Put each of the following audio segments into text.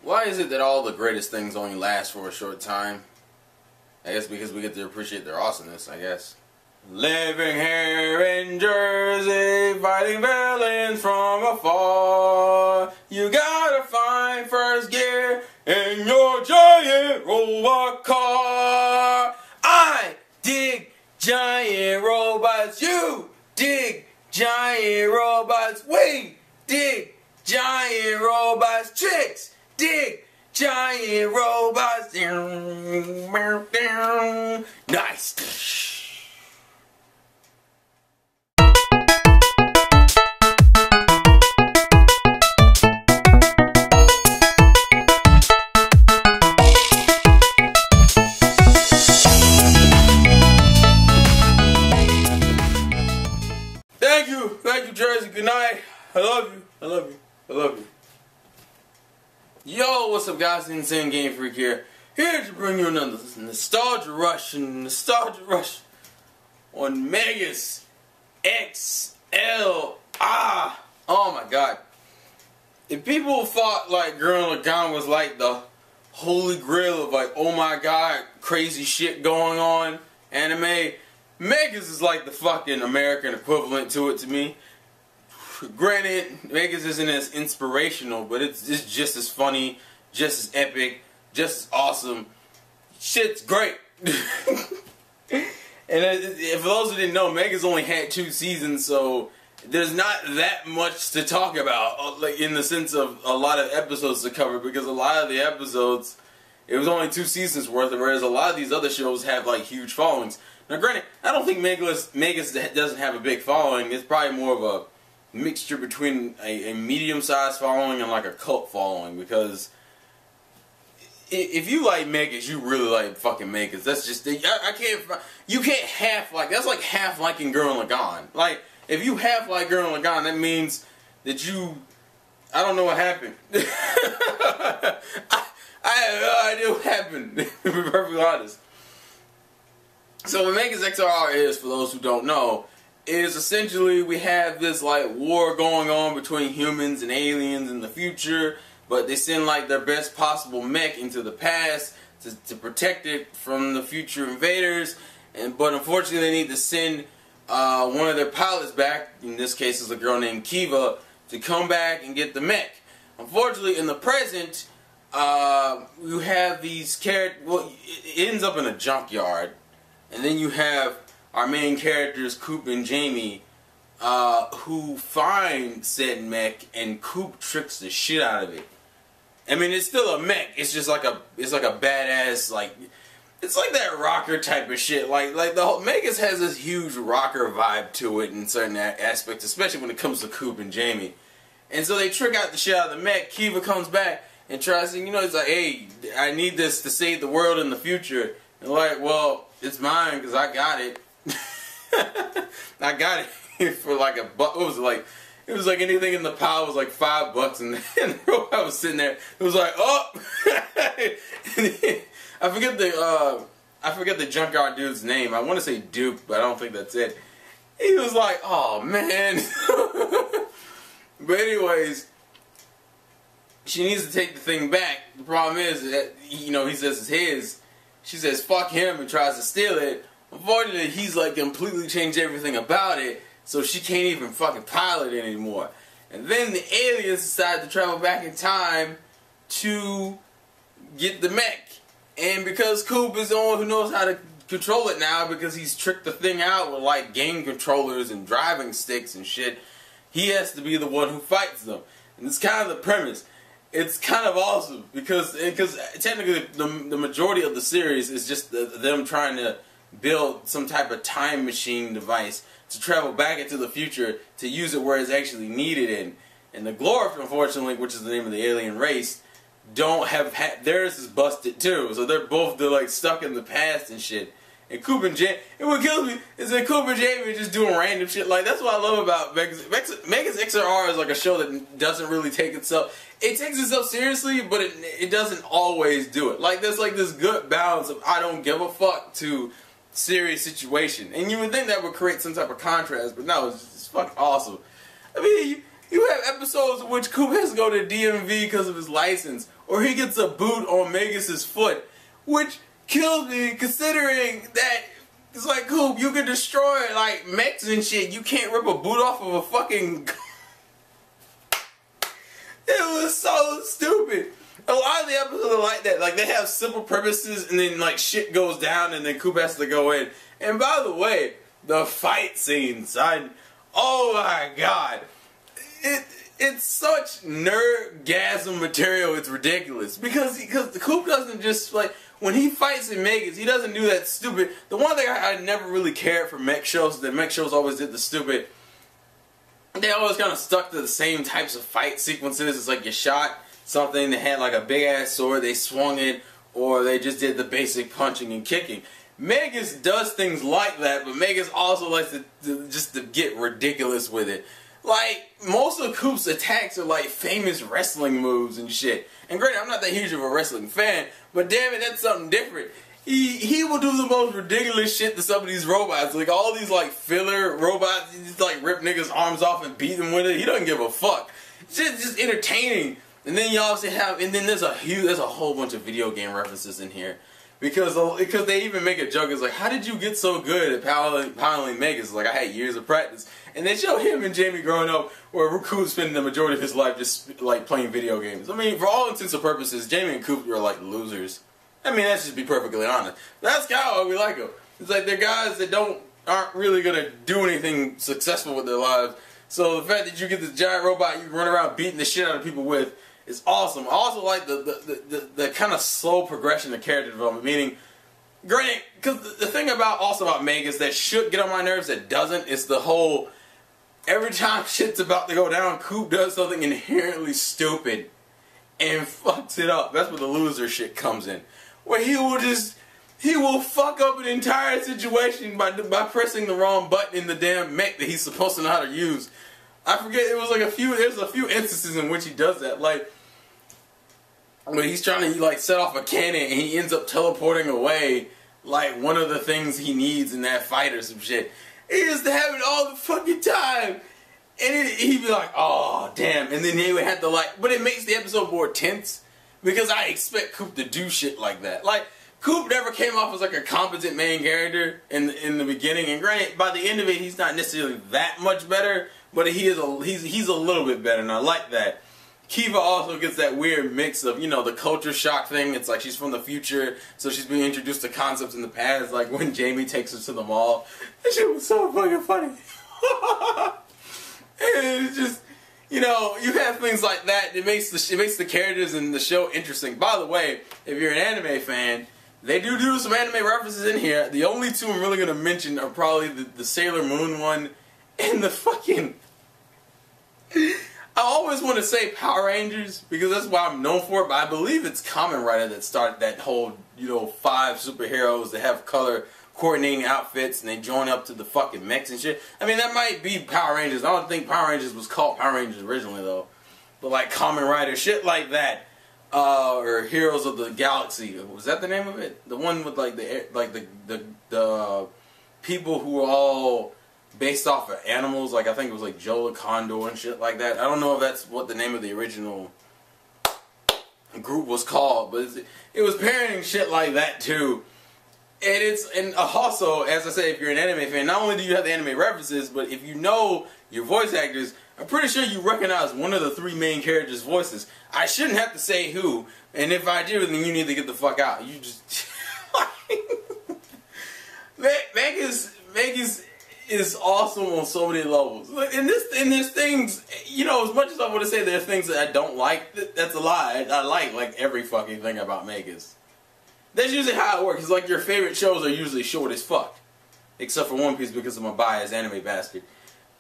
Why is it that all the greatest things only last for a short time? I guess because we get to appreciate their awesomeness, I guess. Living here in Jersey, fighting villains from afar. You gotta find first gear in your giant robot car. I dig giant robots. You dig giant robots. We dig giant robots. Chicks dig giant robots. Nice. Thank you, Jersey. Good night. I love you. I love you. I love you. Yo, what's up, guys? Insane Game Freak here. Here to bring you another nostalgia rush on Megas XLR. Oh my god. If people thought like Gurren Lagann was like the holy grail of like, oh my god, crazy shit going on anime, Megas is like the fucking American equivalent to it to me. Granted, Megas isn't as inspirational, but it's just as funny, just as epic, just as awesome. Shit's great. And for those who didn't know, Megas only had 2 seasons, so there's not that much to talk about, like in the sense of a lot of episodes to cover, because a lot of the episodes, it was only 2 seasons worth, whereas a lot of these other shows have like huge followings. Now granted, I don't think Megas doesn't have a big following. It's probably more of a mixture between a medium-sized following and like a cult following, because if you like Megas, you really like fucking Megas. That's just, you can't half like, that's like half liking Gurren Lagann. Like, if you half like Gurren Lagann, that means that I don't know what happened. I have no idea what happened, to be perfectly honest. So what Megas XLR is, for those who don't know, is essentially we have this like war going on between humans and aliens in the future, but they send like their best possible mech into the past to protect it from the future invaders, but unfortunately they need to send one of their pilots back, in this case is a girl named Kiva, to come back and get the mech. Unfortunately, in the present, you have these characters, well, it ends up in a junkyard. And then you have our main characters, Coop and Jamie, who find said mech, and Coop tricks the shit out of it. I mean, it's still a mech. It's just like it's like a badass, like, it's like that rocker type of shit. Like the whole Megas has this huge rocker vibe to it in certain aspects, especially when it comes to Coop and Jamie. And so they trick out the shit out of the mech. Kiva comes back and tries to, it's like, hey, I need this to save the world in the future. And like, well, it's mine because I got it. I got it for like $1. What was it like? It was like anything in the pile was like $5, and the robot was sitting there. It was like, oh, I forget the junkyard dude's name. I want to say Duke, but I don't think that's it. He was like, oh man. But anyways, she needs to take the thing back. The problem is that he says it's his. She says fuck him and tries to steal it. Unfortunately, he's like completely changed everything about it, so she can't even fucking pilot it anymore. And then the aliens decide to travel back in time to get the mech. And because Coop is the one who knows how to control it now, because he's tricked the thing out with like game controllers and driving sticks and shit, he has to be the one who fights them. And it's kind of the premise. It's kind of awesome because technically the majority of the series is just them trying to build some type of time machine device to travel back into the future to use it where it's actually needed in. And the Glorf, unfortunately, which is the name of the alien race, don't have theirs is busted too. So they're like stuck in the past and shit. And Coop and Jamie, and what kills me is that Coop and Jamie are just doing random shit. Like, that's what I love about Megas XLR is like a show that doesn't really take itself. It takes itself seriously, but it doesn't always do it. Like, there's like this good balance of I don't give a fuck to serious situation. And you would think that would create some type of contrast, but no, it's fucking awesome. I mean, you have episodes in which Coop has to go to DMV because of his license, or he gets a boot on Magus's foot, which kills me considering that it's like, Coop, you can destroy like mechs and shit. You can't rip a boot off of a fucking. It was so stupid. A lot of the episodes are like that. Like, they have simple premises and then like shit goes down and then Coop has to go in. And by the way, the fight scenes, oh my god. It's such nerdgasm material, it's ridiculous. Because the Coop doesn't just, like, when he fights in Megas, he doesn't do that stupid. The one thing I never really cared for mech shows, that mech shows always did the stupid. They always kind of stuck to the same types of fight sequences. It's like you shot something that had like a big ass sword, they swung it, or they just did the basic punching and kicking. Megas does things like that, but Megas also likes to get ridiculous with it. Like, most of Coop's attacks are like famous wrestling moves and shit. And granted, I'm not that huge of a wrestling fan, but damn it, that's something different. He will do the most ridiculous shit to some of these robots. Like, all these like filler robots, he just like rip niggas' arms off and beat them with it. He doesn't give a fuck. It's just entertaining. And then you also have, and then there's a whole bunch of video game references in here. Because they even make a joke, it's like, how did you get so good at piloting Megas? It's like, I had years of practice. And they show him and Jamie growing up, where Coop spending the majority of his life just like playing video games. I mean, for all intents and purposes, Jamie and Coop are like losers. I mean, let's just be perfectly honest. That's kind of why we like them. It's like they're guys that aren't really gonna do anything successful with their lives. So the fact that you get this giant robot you can run around beating the shit out of people with is awesome. I also like the kind of slow progression of character development. Meaning, granted, because the thing about Megas that should get on my nerves that doesn't is the whole, every time shit's about to go down, Coop does something inherently stupid and fucks it up. That's where the loser shit comes in. Where he will fuck up an entire situation by pressing the wrong button in the damn mech that he's supposed to know how to use. I forget, it was like there's a few instances in which he does that. Like, when he's trying to like set off a cannon and he ends up teleporting away like one of the things he needs in that fight or some shit. He used to have it all the fucking time. And he'd be like, oh, damn. And then he would have to like, but it makes the episode more tense because I expect Coop to do shit like that. Like, Coop never came off as like a competent main character in the beginning. And granted, by the end of it, he's not necessarily that much better, but he's a little bit better, and I like that. Kiva also gets that weird mix of, you know, the culture shock thing. It's like she's from the future, so she's being introduced to concepts in the past, like when Jamie takes her to the mall. That shit was so fucking funny. And it's just, you know, you have things like that. It makes the characters in the show interesting. By the way, if you're an anime fan, they do some anime references in here. The only two I'm really going to mention are probably the Sailor Moon one and the fucking... I always want to say Power Rangers because that's what I'm known for, but I believe it's Kamen Rider that started that whole, you know, 5 superheroes that have color coordinating outfits and they join up to the fucking mechs and shit. I mean, that might be Power Rangers. I don't think Power Rangers was called Power Rangers originally though. But like Kamen Rider, shit like that. Or Heroes of the Galaxy. Was that the name of it? The one with like the people who were all based off of animals, like I think it was like Joe the Condor and shit like that. I don't know if that's what the name of the original group was called, but it was parroting shit like that too. And also, as I say, if you're an anime fan, not only do you have the anime references, but if you know your voice actors, I'm pretty sure you recognize one of the 3 main characters' voices. I shouldn't have to say who, and if I do, then you need to get the fuck out. You just... Vegas is awesome on so many levels. And there's things, you know, as much as I want to say there's things that I don't like, that's a lie. I like every fucking thing about Megas. That's usually how it works. It's like your favorite shows are usually short as fuck. Except for One Piece because I'm a biased anime bastard.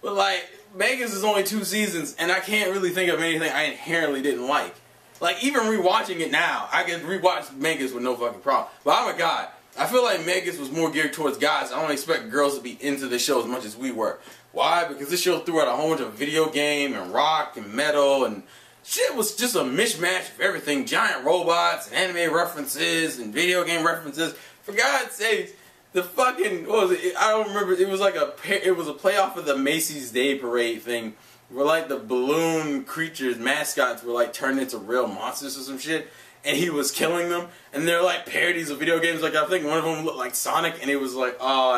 But like, Megas is only 2 seasons and I can't really think of anything I inherently didn't like. Like, even rewatching it now, I can rewatch Megas with no fucking problem. But I'm a guy. I feel like Megas was more geared towards guys. I don't expect girls to be into this show as much as we were. Why? Because this show threw out a whole bunch of video game and rock and metal and shit was just a mishmash of everything. Giant robots and anime references and video game references. For God's sakes, the fucking, what was it? I don't remember. It was like it was a playoff of the Macy's Day Parade thing where like the balloon creatures, mascots were like turned into real monsters or some shit, and he was killing them, and they're like parodies of video games. Like I think one of them looked like Sonic, and it was like, oh,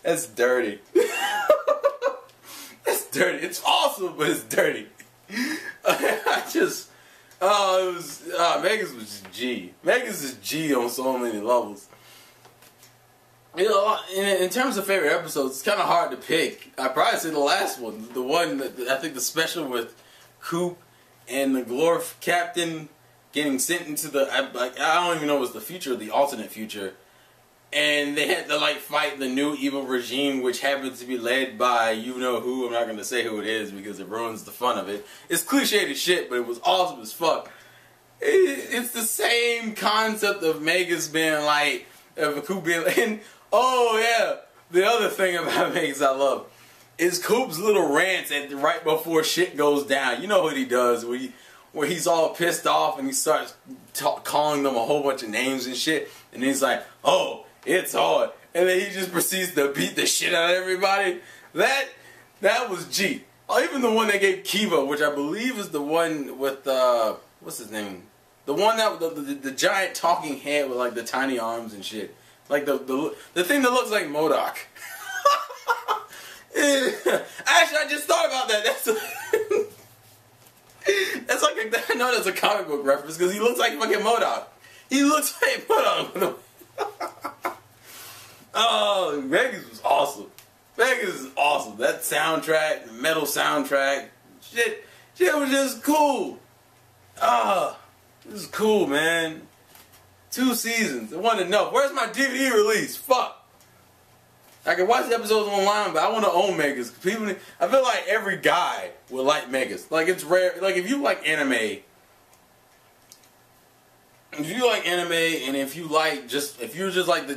that's dirty. That's dirty. It's awesome, but it's dirty. Megas was just G. Megas is G on so many levels. You know, in terms of favorite episodes, it's kind of hard to pick. I'd probably say the last one. The one that I think the special with Coop and the Glorf Captain getting sent into the, I don't even know if it was the future or the alternate future. And they had to like fight the new evil regime, which happens to be led by you know who. I'm not going to say who it is because it ruins the fun of it. It's cliched as shit, but it was awesome as fuck. It's the same concept of Megas being like, of Coop being like, and oh yeah, the other thing about Megas I love is Coop's little rants right before shit goes down. You know what he does, where he's all pissed off and he starts calling them a whole bunch of names and shit, and he's like, oh, it's hard, and then he just proceeds to beat the shit out of everybody. That was G. Oh, even the one they gave Kiva, which I believe is the one with what's his name? The one that the giant talking head with like the tiny arms and shit, like the thing that looks like MODOK. Actually, I just thought about that. That's like I know that's a comic book reference because he looks like fucking MODOK. He looks like MODOK. Oh, Megas was awesome. Megas is awesome. That soundtrack, the metal soundtrack, shit was just cool. This is cool, man. 2 seasons. It wasn't enough. Where's my DVD release? Fuck. I can watch the episodes online, but I want to own Megas. People, I feel like every guy will like Megas. Like it's rare. Like if you like anime. If you like anime, and if you're just like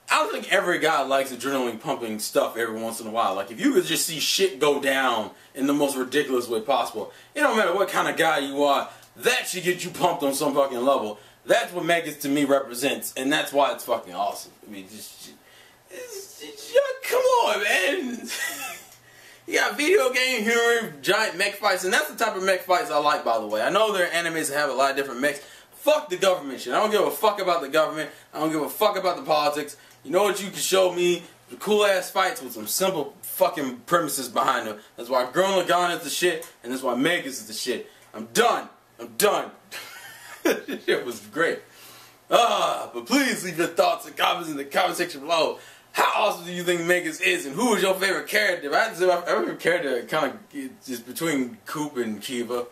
I don't think every guy likes adrenaline pumping stuff every once in a while. Like if you could just see shit go down in the most ridiculous way possible, it don't matter what kind of guy you are, that should get you pumped on some fucking level. That's what Megas to me represents, and that's why it's fucking awesome. I mean, come on, man. You got video game humor, giant mech fights, and that's the type of mech fights I like, by the way. I know there are animes that have a lot of different mechs. Fuck the government shit. I don't give a fuck about the government. I don't give a fuck about the politics. You know what you can show me? The cool-ass fights with some simple fucking premises behind them. That's why Gurren Lagann is the shit, and that's why Megas is the shit. I'm done. I'm done. It was great. But please leave your thoughts and comments in the comment section below. How awesome do you think Megas is, and who is your favorite character? If I had to say my favorite character, kind of is between Coop and Kiva.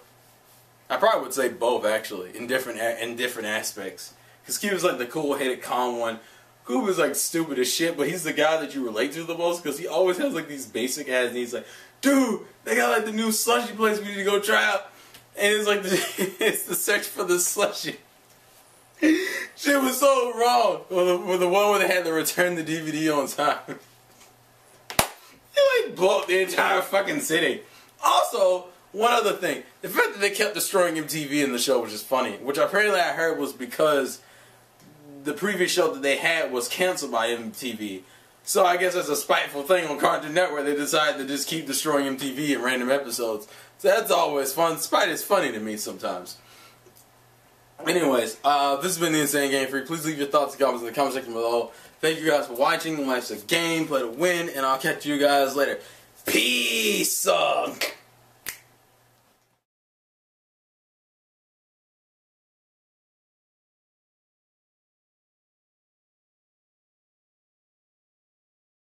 I probably would say both, actually, in different aspects. Because Kiva's like the cool-headed, calm one. Coop is like stupid as shit, but he's the guy that you relate to the most because he always has like these basic ass needs. Like, dude, they got like the new slushy place we need to go try out, and it's like it's the search for the slushy. Shit was so wrong. With the one where they had to return the DVD on time. They like blew up the entire fucking city. Also, one other thing, the fact that they kept destroying MTV in the show was just funny, which apparently I heard was because the previous show that they had was canceled by MTV. So I guess that's a spiteful thing on Cartoon Network. They decided to just keep destroying MTV in random episodes. So that's always fun. Spite is funny to me sometimes. Anyways, this has been the Insane Game Freak. Please leave your thoughts and comments in the comment section below. Thank you guys for watching. Life's a game, play to win, and I'll catch you guys later. Peace!